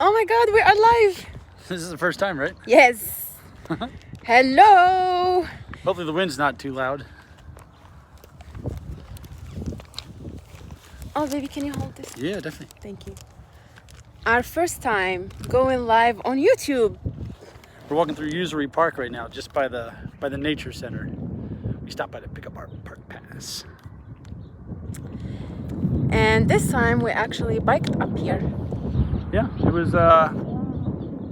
Oh my God, we're alive. This is the first time, right? Yes. Hello. Hopefully the wind's not too loud. Oh, baby, can you hold this? Yeah, definitely. Thank you. Our first time going live on YouTube. We're walking through Usery Park right now, just by the nature center. We stopped by to pick up our park pass. And this time we actually biked up here. Yeah, it was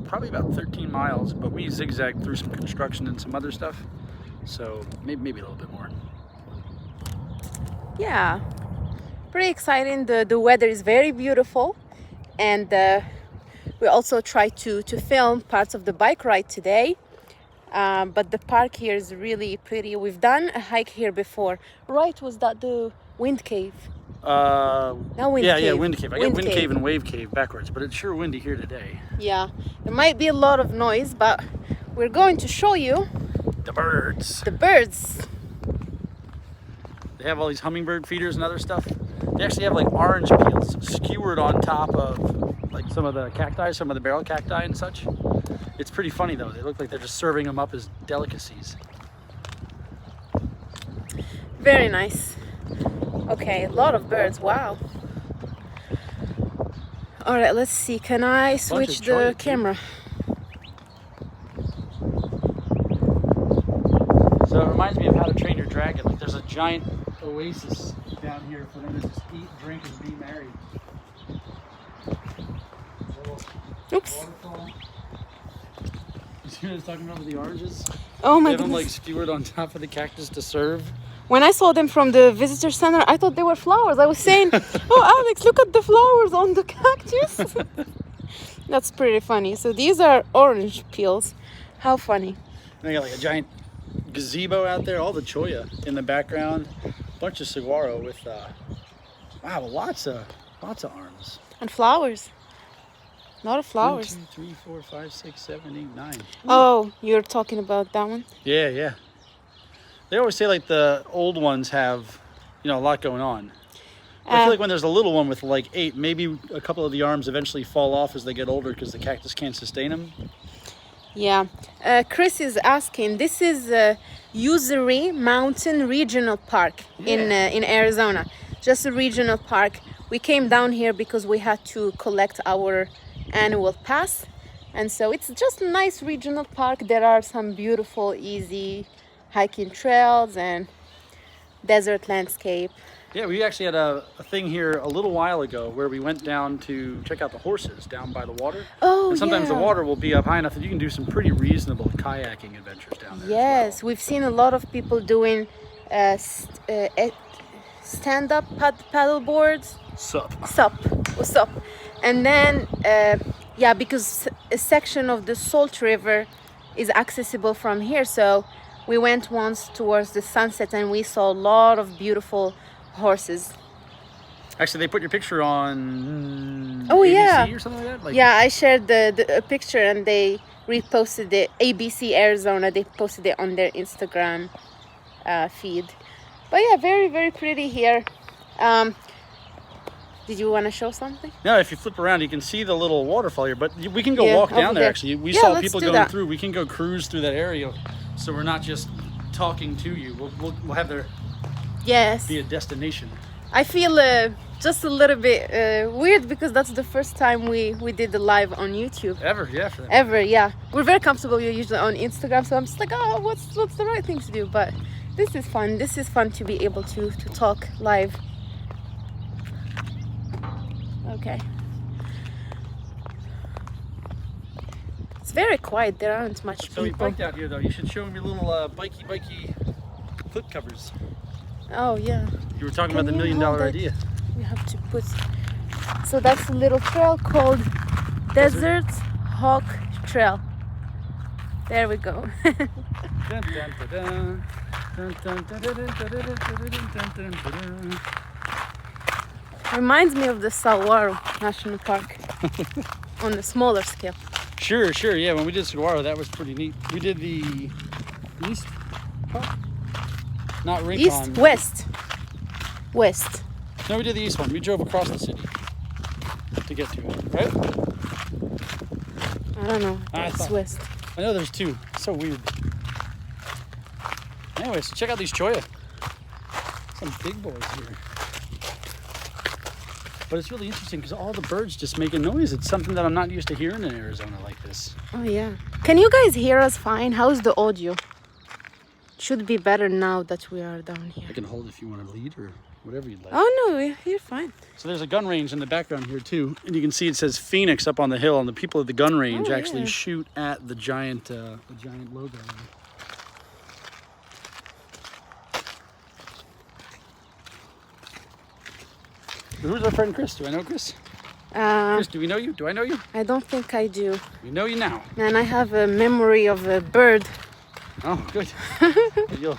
probably about 13 miles, but we zigzagged through some construction and some other stuff, so maybe a little bit more. Yeah, pretty exciting. The weather is very beautiful, and we also tried to film parts of the bike ride today. But the park here is really pretty. We've done a hike here before. Right, was that the wind cave? Wind yeah, cave. yeah, wind cave. I got wind cave and wave cave backwards, but it's sure windy here today. Yeah, there might be a lot of noise, but we're going to show you the birds. The birds. They have all these hummingbird feeders and other stuff. They actually have like orange peels skewered on top of like some of the cacti, some of the barrel cacti and such. It's pretty funny though. They look like they're just serving them up as delicacies. Very nice. Okay, a lot of birds. Wow. All right, let's see. Can I switch the camera? So it reminds me of How to Train Your Dragon. Like there's a giant oasis down here for them to just eat, drink, and be merry. Oops. Waterfall. You see what I was talking about with the oranges? Oh my They have them goodness. like skewered on top of the cactus to serve. When I saw them from the visitor center, I thought they were flowers. I was saying, oh, Alex, look at the flowers on the cactus. That's pretty funny. So these are orange peels. How funny. And they got like a giant gazebo out there, all the cholla in the background, bunch of saguaro with, wow, lots of arms. And flowers. A lot of flowers. 1, 2, 3, 4, 5, 6, 7, 8, 9. Oh, you're talking about that one? Yeah, yeah. They always say like the old ones have, a lot going on. I feel like when there's a little one with like 8, maybe a couple of the arms eventually fall off as they get older because the cactus can't sustain them. Yeah. Chris is asking, this is Usery Mountain Regional Park in Arizona. Just a regional park. We came down here because we had to collect our annual pass. And so it's just a nice regional park. There are some beautiful, easy hiking trails and desert landscape. Yeah, we actually had a thing here a little while ago where we went down to check out the horses down by the water. Oh, and sometimes yeah. the water will be up high enough that you can do some pretty reasonable kayaking adventures down there. Yes, as well. we've seen a lot of people doing stand-up paddle boards. Sup. What's up? And then, yeah, because a section of the Salt River is accessible from here, so we went once towards the sunset and we saw a lot of beautiful horses. Actually, they put your picture on Oh, ABC yeah. or something like that? Like, Yeah, I shared a picture and they reposted it. ABC Arizona, they posted it on their Instagram feed. But yeah, very, very pretty here. Did you want to show something? No, if you flip around, you can see the little waterfall here, but we can go walk over down there, there. actually. We Yeah, saw let's people do going that. through. We can go cruise through that area, so we're not just talking to you. We'll have there Yes. be a destination. I feel just a little bit weird because that's the first time we did the live on YouTube. Ever, yeah. For that. Ever, yeah. We're very comfortable. We're usually on Instagram, so I'm just like, oh, what's the right thing to do? But this is fun. This is fun to be able to talk live. Okay. It's very quiet. There aren't much So we people. biked out here, though. You should show me your little bikey foot covers. Oh yeah. You were talking Can about the you $1 million hold that? idea. We have to put. So that's a little trail called Desert Hawk Trail. There we go. Dun, dun, dun, dun. Dun, dun, dun, dun, dun, dun, dun, dun, dun, dun, dun. Reminds me of the Saguaro National Park on a smaller scale. Sure, yeah. When we did saguaro, that was pretty neat. We did the east park? Not Rincon. East, west. No, we did the east one. We drove across the city to get to it, right? don't know. I That's thought- west. I know there's two. So weird. Anyway, so check out these cholla. Some big boys here. But it's really interesting because all the birds just make a noise. It's something that I'm not used to hearing in Arizona like this. Oh yeah. Can you guys hear us fine? How's the audio? Should be better now that we are down here. I can hold if you want to lead or whatever you'd like. Oh no, you're fine. So there's a gun range in the background here too. And you can see it says Phoenix up on the hill, and the people at the gun range Oh, actually yeah. shoot at the giant logo. Who's our friend Chris? Do I know Chris? Chris, do we know you? Do I know you? I don't think I do. We know you now. And I have a memory of a bird. Oh, good.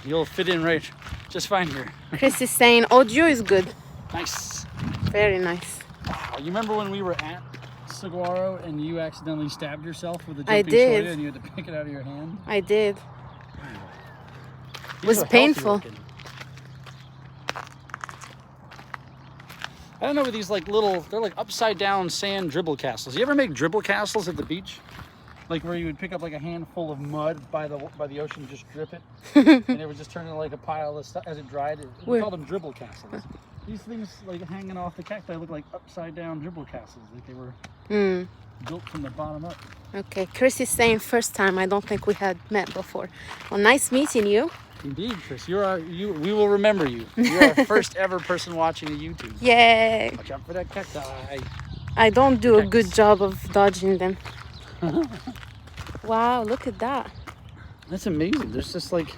You'll fit in right just fine here. Chris is saying audio is good. Nice. Very nice. Wow. You remember when we were at Saguaro and you accidentally stabbed yourself with a I jumping did. cholla and you had to pick it out of your hand? I did. These Was are healthy painful. looking. I don't know what these like little, they're like upside down sand dribble castles. You ever make dribble castles at the beach? Like where you would pick up like a handful of mud by the ocean, just drip it, and it would just turn into like a pile of stuff as it dried. We Where? called them dribble castles. These things like hanging off the cacti look like upside down dribble castles, like they were built from the bottom up. Okay, Chris is saying first time. I don't think we had met before. Well, nice meeting you. Indeed, Chris, we will remember you. You're our first ever person watching a YouTube. Yay! Watch out for that cacti. I don't do a good Cactus. job of dodging them. Wow, look at that. That's amazing. There's just like...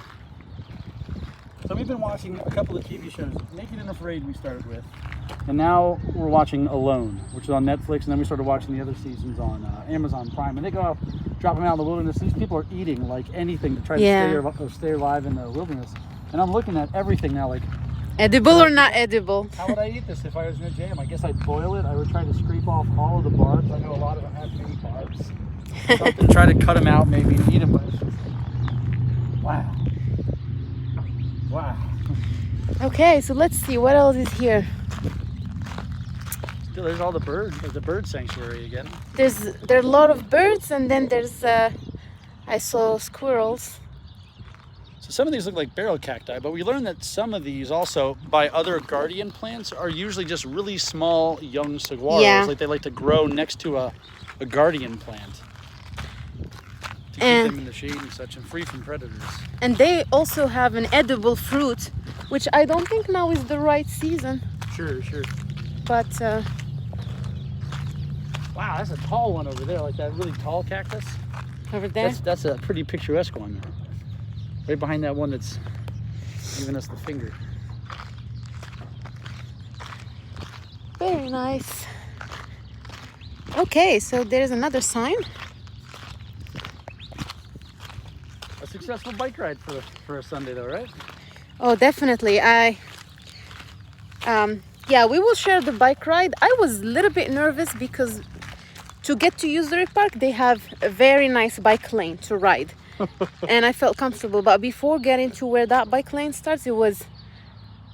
So we've been watching a couple of TV shows. Naked and Afraid we started with. And now we're watching Alone, which is on Netflix. And then we started watching the other seasons on Amazon Prime. And they go out, drop them out in the wilderness. These people are eating like anything to try to stay alive in the wilderness. And I'm looking at everything now like, Edible or not edible? how would I eat this if I was in a jam? I guess I'd boil it. I would try to scrape off all of the barbs. I know a lot of them have many barbs. Something, try to cut them out maybe and eat them. But it's just, wow. Wow. Okay, so let's see what else is here. Still, there's all the birds. There's the bird sanctuary again. There are a lot of birds, and then there's I saw squirrels. So some of these look like barrel cacti, but we learned that some of these also, by other guardian plants, are usually just really small young saguaros. Yeah. Like they like to grow next to a guardian plant to keep And- them in the shade and such and free from predators. And they also have an edible fruit, which I don't think now is the right season. Sure. But Wow, that's a tall one over there, like that really tall cactus. over there, That's a pretty picturesque one. Right behind that one that's giving us the finger. very nice. Okay, so there's another sign. A successful bike ride for a Sunday though, right? Oh, definitely. Yeah, we will share the bike ride. I was a little bit nervous because to get to Usery Park, they have a very nice bike lane to ride. And I felt comfortable. But before getting to where that bike lane starts, it was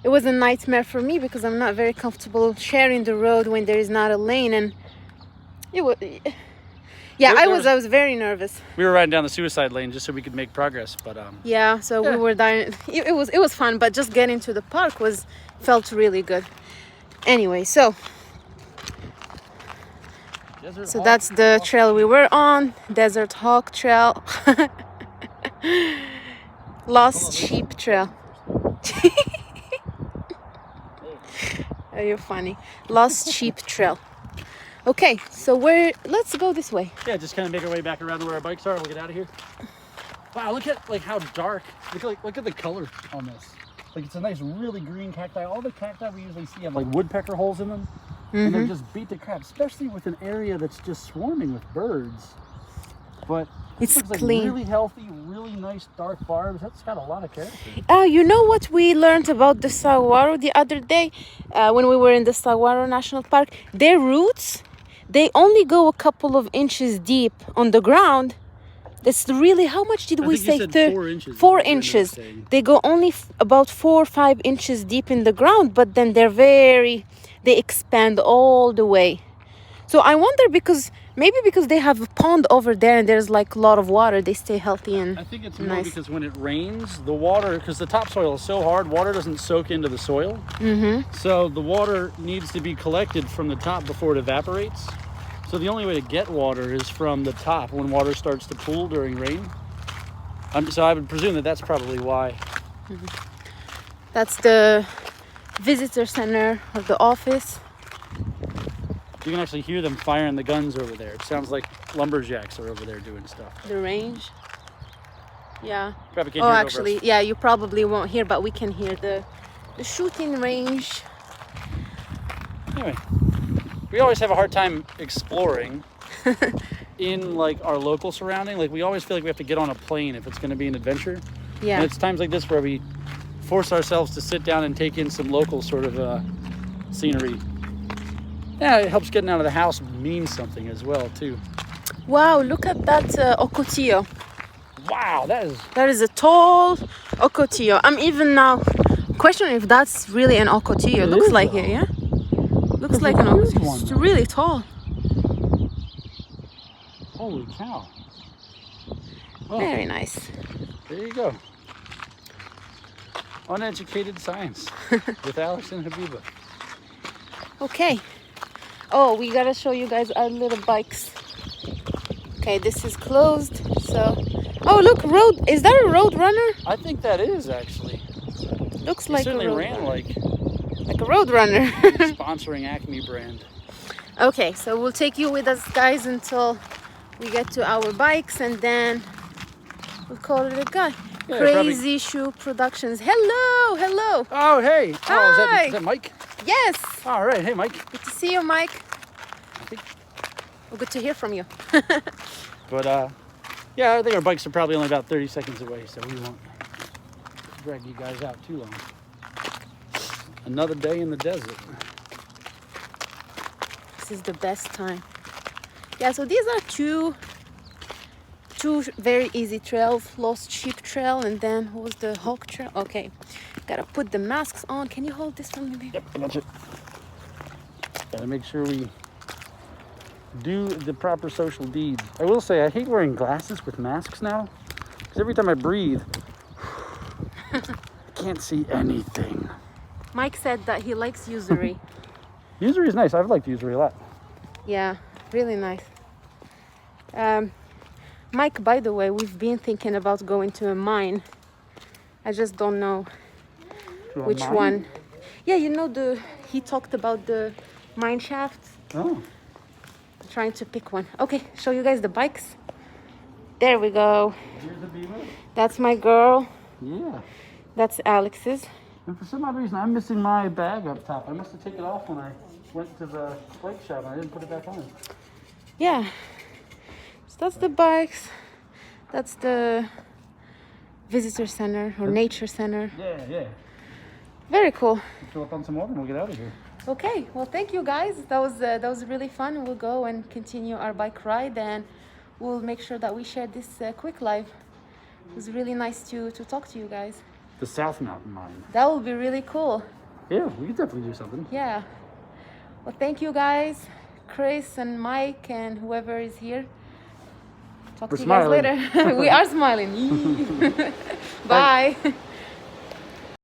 a nightmare for me because I'm not very comfortable sharing the road when there is not a lane. And it was... Yeah, There I was- was very nervous. We were riding down the suicide lane just so we could make progress, but Yeah, so Yeah. we were dying. It was fun, but just getting to the park felt really good. Anyway, so Desert So that's the trail we were on, Desert Hawk Trail. Lost Sheep Trail. Oh, you're funny. Lost Sheep Trail. Okay, so let's go this way. Yeah, just kind of make our way back around to where our bikes are. We'll get out of here. Wow, look at like how dark. Look at the color on this. Like it's a nice, really green cacti. All the cacti we usually see have like woodpecker holes in them, and they're just beat to crap. Especially with an area that's just swarming with birds. But It's looks like clean. really healthy, really nice dark barbs. That's got a lot of character. You know what we learned about the saguaro the other day when we were in the Saguaro National Park? Their roots, they only go a couple of inches deep on the ground. That's really, how much did I we think you say? said 4 inches. 4 inches. They go only about 4 or 5 inches deep in the ground, but then they expand all the way. So I wonder, because Maybe because they have a pond over there and there's like a lot of water, they stay healthy and I think it's more nice. because when it rains, the water, because the topsoil is so hard, water doesn't soak into the soil. So the water needs to be collected from the top before it evaporates. So the only way to get water is from the top when water starts to pool during rain. So I would presume that that's probably why. That's the visitor center of the office. You can actually hear them firing the guns over there. It sounds like lumberjacks are over there doing stuff. The range. Yeah. Probably can't Oh, hear it actually, over us. yeah, you probably won't hear, but we can hear the shooting range. Anyway, we always have a hard time exploring in like our local surrounding. Like we always feel like we have to get on a plane if it's going to be an adventure. Yeah. And it's times like this where we force ourselves to sit down and take in some local sort of scenery. Yeah, it helps getting out of the house mean something as well too. Wow, look at that ocotillo. Wow, That is a tall ocotillo. I'm even now questioning if that's really an ocotillo. It Looks is, like though. it, yeah? Looks It's like a an huge ocotillo. one, It's though. really tall. holy cow. Oh, Very nice. there you go. Uneducated science with Alex and Habiba. Okay. Oh, we gotta show you guys our little bikes. Okay, this is closed. So, oh look, road. Is that a road runner? I think that is actually. Looks He like a certainly road ran runner. like a road runner. sponsoring Acme brand. Okay, so we'll take you with us, guys, until we get to our bikes, and then we'll call it a guy. Yeah, Crazy Shoe Productions. Hello, hello. Oh, hey. Oh, Hi. is that Mike? Yes. All right. Hey, Mike. Good to see you, Mike. I think, Well, good to hear from you. but yeah, I think our bikes are probably only about 30 seconds away, so we won't drag you guys out too long. Another day in the desert. This is the best time. Yeah, so these are two very easy trails. Lost Sheep Trail, and then what was the Hawk Trail? Okay, gotta put the masks on. Can you hold this for me, baby? Yep, I got you. Gotta make sure we do the proper social deeds. I will say, I hate wearing glasses with masks now, because every time I breathe, I can't see anything. Mike said that he likes Usery. Usery is nice. I've liked Usery a lot. Yeah, really nice. Mike, by the way, we've been thinking about going to a mine. I just don't know To a which mine? one. Yeah, you know, he talked about the mine shafts. Oh, I'm trying to pick one. Okay, show you guys the bikes. There we go. here's the beaver. That's my girl. Yeah. That's Alex's. And for some odd reason, I'm missing my bag up top. I must have taken it off when I went to the bike shop and I didn't put it back on. Yeah. So that's the bikes. That's the visitor center or nature center. Yeah. Very cool. Fill up on some more and we'll get out of here. Okay, well, thank you guys. That was really fun. We'll go and continue our bike ride, and we'll make sure that we share this quick live. It was really nice to talk to you guys. The South Mountain Mine. That will be really cool. Yeah, we could definitely do something. Yeah. Well, thank you guys, Chris and Mike and whoever is here. Talk We're to you smiling. guys later. We are smiling. Bye.